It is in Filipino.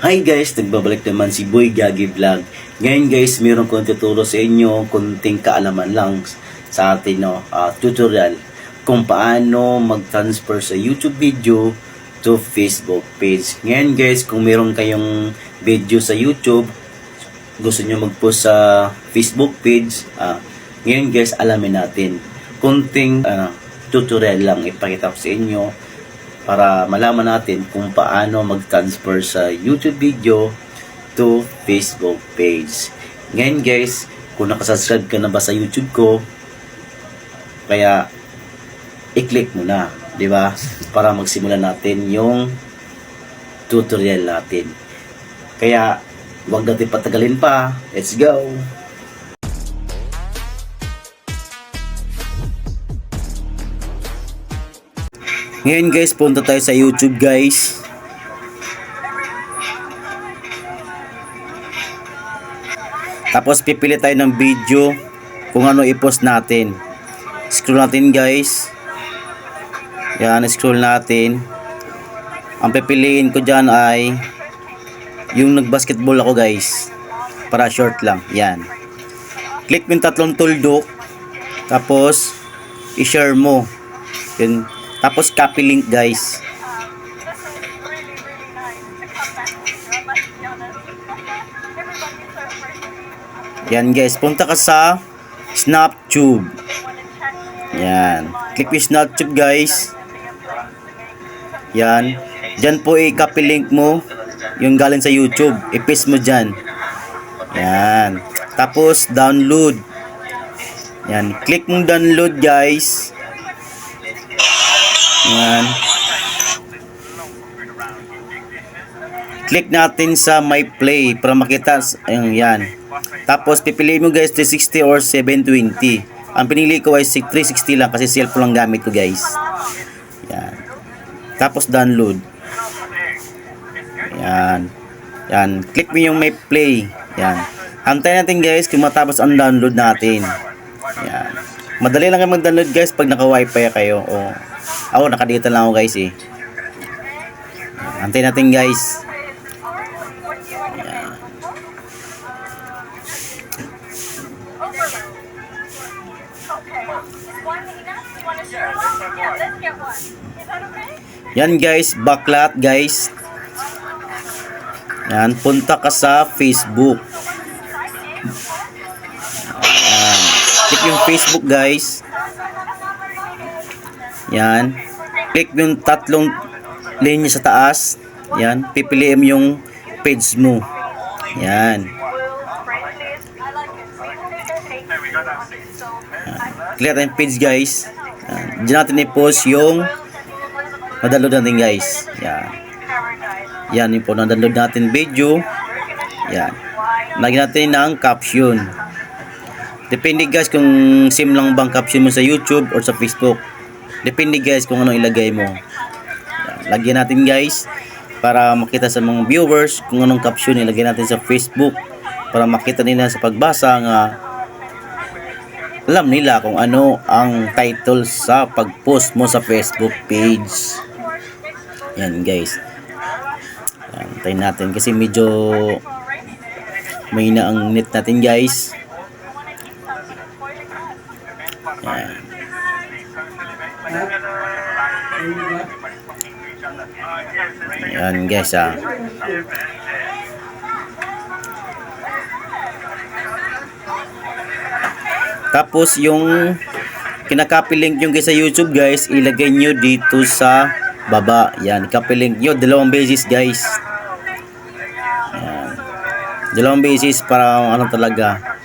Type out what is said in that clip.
Hi guys, nagbabalik naman si Boy Gagi Vlog. Ngayon guys, meron kong tuturo sa inyo, kunting kaalaman lang sa atin, tutorial kung paano mag-transfer sa YouTube video to Facebook page. Ngayon guys, kung meron kayong video sa YouTube, gusto nyo mag-post sa Facebook page, ngayon guys, alamin natin. Kunting tutorial lang ipakita ko sa inyo para malaman natin kung paano mag-transfer sa YouTube video to Facebook page. Ngayon guys, kung nakasubscribe ka na ba sa YouTube ko, kaya i-click mo na, di ba? Para magsimula natin yung tutorial natin. Kaya, huwag natin patagalin pa. Let's go! Ngayon guys, punta tayo sa YouTube guys. Tapos pipili tayo ng video kung ano i-post natin. Scroll natin guys. Yan, scroll natin. Ang pipiliin ko dyan ay yung nag-basketball ako guys. Para short lang. Yan. Click mo yung tatlong tuldok. Tapos i-share mo. Yun. Tapos copy link guys. Yan guys, punta ka sa Snaptube. Yan. Click mo Snaptube guys. Yan. Diyan po i-copy link mo yung galing sa YouTube. I-paste mo dyan. Yan. Tapos download. Yan. Click mo download guys. Yan. Click natin sa My Play para makita. Yan. Tapos pipiliin mo guys 360 or 720. Ang pinili ko ay 360 lang kasi cellphone lang gamit ko guys. Yan. Tapos download. Yan. Yan. Click mo yung My Play. Yan. Hantayin natin guys kung matapos ang download natin. Yan. Madali lang kayo mag-download guys pag naka-wifi kayo. O ako, naka-data lang ako guys eh. Antayin natin guys. Ayan. Yan guys, backlot guys. Yan, punta ka sa Facebook. Ayan. Click yung Facebook guys. Yan. Click yung tatlong linya sa taas. Yan. Pipiliin mo yung page mo. Yan. Click natin yung page guys. Yan. Diyan natin i-post yung na-download natin guys. Yan. Yan yung po na-download natin video. Yan. Lagyan natin ng caption. Depende guys kung same lang bang caption mo sa YouTube or sa Facebook. Depende guys kung anong ilagay mo. Yan. Lagyan natin guys para makita sa mga viewers kung anong caption ilagay natin sa Facebook para makita nila sa pagbasa nga alam nila kung ano ang title sa pag-post mo sa Facebook page. Yan guys. Yan, tayo natin kasi medyo mahina ang net natin guys. Yan. Yan guys Tapos yung kinaka-copy link yung guys sa YouTube guys, ilagay nyo dito sa baba. Yan, copy link nyo dalawang beses guys. Yan. Dalawang beses para ano talaga